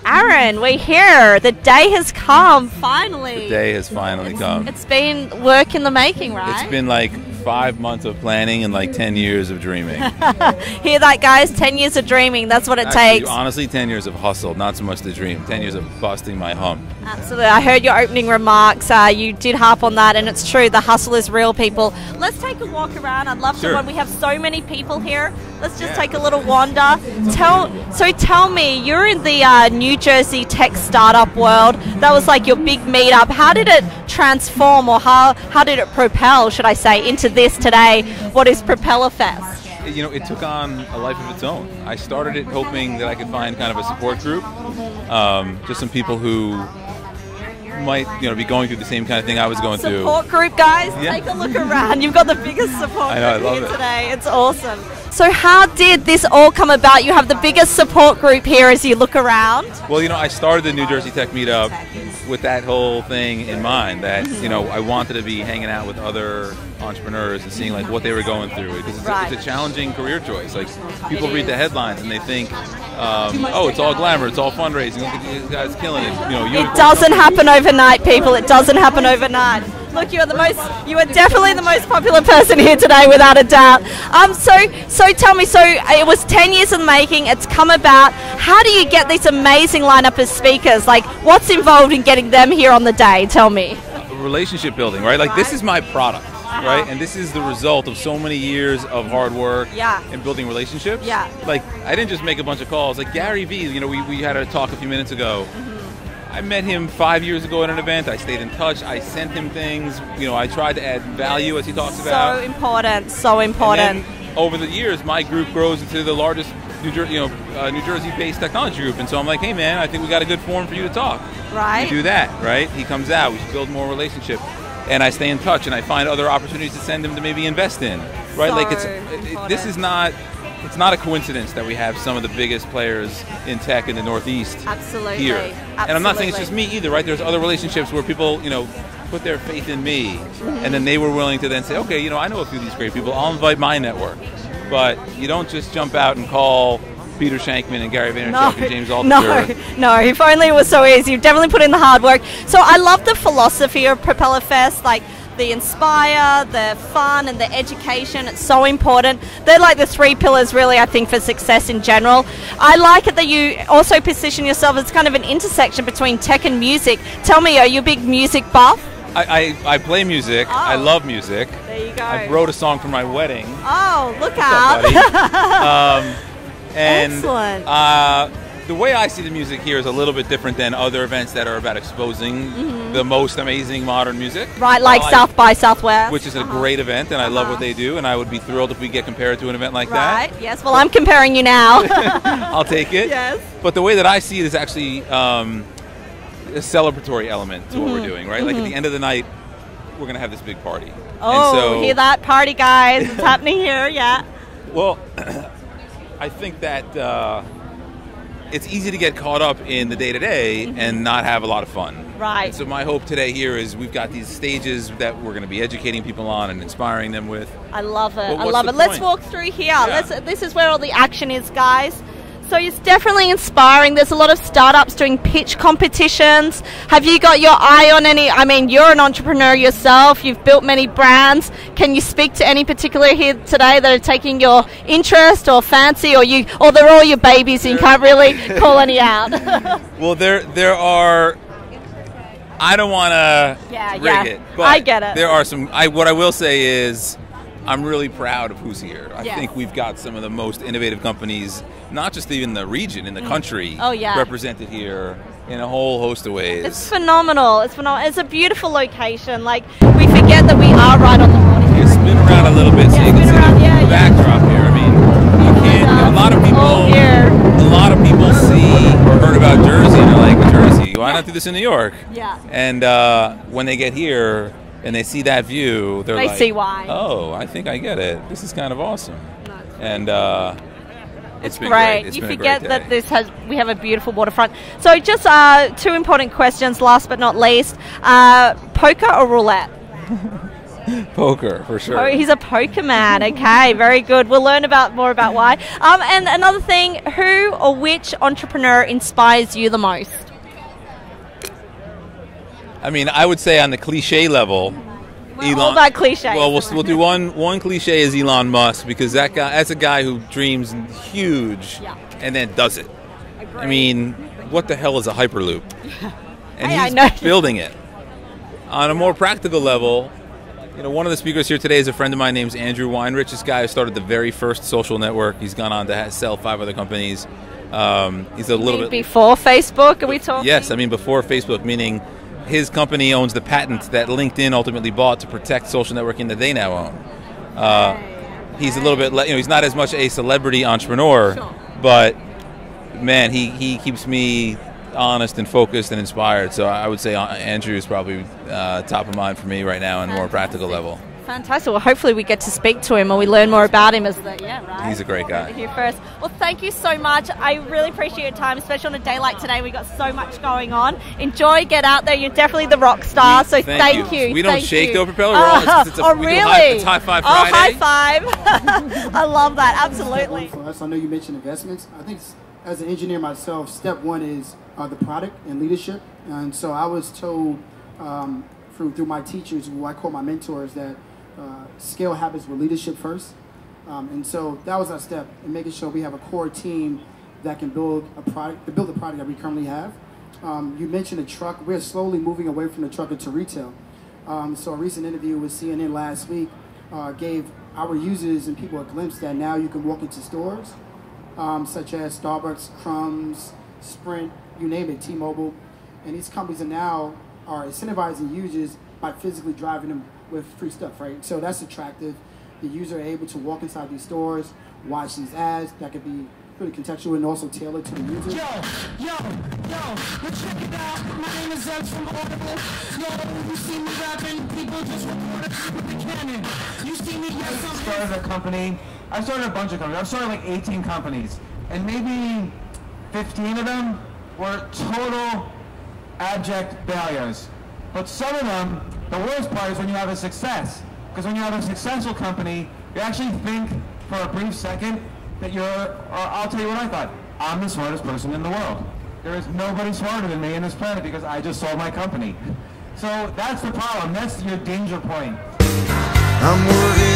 Aaron, we're here. The day has come, finally. The day has finally come. It's been work in the making, right? It's been like 5 months of planning and like 10 years of dreaming. Hear that, guys? 10 years of dreaming. That's what it takes. Honestly, 10 years of hustle, not so much the dream. 10 years of busting my hump. Absolutely. I heard your opening remarks. You did harp on that, and it's true. The hustle is real, people. Let's take a walk around. I'd love to, when we have so many people here. Let's just take a little wander. Tell me, you're in the New Jersey tech startup world. That was like your big meetup. How did it transform, or how did it propel, should I say, into this today? What is Propeller Fest? You know, it took on a life of its own. I started it hoping that I could find kind of a support group, just some people who might, be going through the same kind of thing I was going through. Support group, guys. Yeah. Take a look around. You've got the biggest support group here today. It's awesome. So how did this all come about? You have the biggest support group here as you look around. Well, I started the New Jersey Tech Meetup with that whole thing in mind, that, I wanted to be hanging out with other entrepreneurs and seeing like what they were going through, because it's a challenging career choice. Like, people read the headlines and they think, oh, it's all glamour, it's all fundraising, look at these guys killing it. It doesn't happen overnight, people. It doesn't happen overnight. Look, you are definitely the most popular person here today, without a doubt. So tell me, so it was 10 years in the making, it's come about. How do you get this amazing lineup of speakers? Like, what's involved in getting them here on the day? Tell me. Relationship building, right? Like, this is my product, right? And this is the result of so many years of hard work and building relationships. Yeah. Like, I didn't just make a bunch of calls. Like Gary Vee, we had a talk a few minutes ago. I met him 5 years ago at an event. I stayed in touch. I sent him things. I tried to add value, as he talks about. So important. So important. And then, over the years, my group grows into the largest New Jersey-based technology group. And so I'm like, hey, man, I think we got a good forum for you to talk. Right. We do that, right? He comes out. We should build more relationship. And I stay in touch, and I find other opportunities to send him to maybe invest in, right? This is not. It's not a coincidence that we have some of the biggest players in tech in the Northeast here. Absolutely. And I'm not saying it's just me either, right? There's other relationships where people, put their faith in me, and then they were willing to then say, okay, I know a few of these great people. I'll invite my network. But you don't just jump out and call Peter Shankman and Gary Vaynerchuk and James Altucher. No, if only it was so easy. You've definitely put in the hard work. So I love the philosophy of Propeller Fest, like the inspire, the fun, and the education. It's so important. They're like the 3 pillars, really, I think, for success in general. I like it that you also position yourself as kind of an intersection between tech and music. Tell me, are you a big music buff? I play music. I love music. There you go. I wrote a song for my wedding. Oh, look out. Excellent. The way I see the music here is a little bit different than other events that are about exposing the most amazing modern music. Right, like South by Southwest. Which is a great event, and I love what they do, and I would be thrilled if we get compared to an event like that. Right, yes. Well, I'm comparing you now. I'll take it. Yes. But the way that I see it is actually a celebratory element to what we're doing, right? Like, at the end of the night, we're going to have this big party. Oh, and so, hear that, party, guys. It's happening here, yeah. Well, I think that it's easy to get caught up in the day-to-day and not have a lot of fun. Right. And so my hope today here is we've got these stages that we're going to be educating people on and inspiring them with. I love it. I love it. Let's walk through here. Yeah. This is where all the action is, guys. So it's definitely inspiring. There's a lot of startups doing pitch competitions. Have you got your eye on any? I mean, you're an entrepreneur yourself. You've built many brands. Can you speak to any particular here today that are taking your interest or fancy, or they're all your babies and you can't really call any out? Well, there are. I don't want to rig it, but I get it. There are some. What I will say is, I'm really proud of who's here. I think we've got some of the most innovative companies, not just even the region, in the country, represented here in a whole host of ways. It's phenomenal. It's phenomenal. It's a beautiful location. Like, we forget that we are right on the border here. Spin around a little bit so you can see the backdrop here. I mean, you can't. A lot of people see or heard about Jersey and they're like, Jersey, why not do this in New York? Yeah. And when they get here and they see that view, they see why. Oh, I think I get it. This is kind of awesome. And it's great. You forget that we have a beautiful waterfront. So just 2 important questions, last but not least. Poker or roulette? Poker, for sure. Oh, he's a poker man. Okay, very good. We'll learn more about why. And another thing, who or which entrepreneur inspires you the most? I mean, I would say on the cliche level, Elon. All about cliches. Well, we'll do one cliche is Elon Musk, because that's a guy who dreams huge and then does it. Agreed. I mean, what the hell is a Hyperloop? And he's building it. On a more practical level, you know, one of the speakers here today is a friend of mine named Andrew Weinrich. This guy who started the very first social network. He's gone on to sell 5 other companies. He's a little bit before Facebook. Are we talking? Yes, I mean before Facebook, meaning his company owns the patent that LinkedIn ultimately bought to protect social networking that they now own. He's a little bit, you know, he's not as much a celebrity entrepreneur, but man, he keeps me honest and focused and inspired. So I would say Andrew is probably top of mind for me right now on a more practical level. Fantastic. Well, hopefully we get to speak to him or we learn more about him right? He's a great guy. Here first. Well, thank you so much. I really appreciate your time, especially on a day like today. We got so much going on. Enjoy, get out there. You're definitely the rock star. So thank you. We don't shake though, Propeller. Really? It's High Five Friday. Oh, high five. I love that. Absolutely. For us, I know you mentioned investments. I think as an engineer myself, step one is the product and leadership. And so I was told through my teachers, who I call my mentors, that scale habits with leadership first. And so that was our step in making sure we have a core team that can build the product that we currently have. You mentioned a truck. We're slowly moving away from the truck into retail. So a recent interview with CNN last week gave our users and people a glimpse that now you can walk into stores such as Starbucks, Crumbs, Sprint, you name it, T-Mobile, and these companies are incentivizing users by physically driving them with free stuff, right? So that's attractive. The user are able to walk inside these stores, watch these ads that could be pretty contextual and also tailored to the user. Yo, but check it out. My name is Ed from Audible. Yo, you see me rapping, people just report it with the cannon. You see me, yes, I started a company. I started a bunch of companies. I've started like 18 companies, and maybe 15 of them were total abject failures. But some of them, the worst part is when you have a success. Because when you have a successful company, you actually think for a brief second that I'll tell you what I thought. I'm the smartest person in the world. There is nobody smarter than me in this planet because I just sold my company. So that's the problem. That's your danger point. I'm working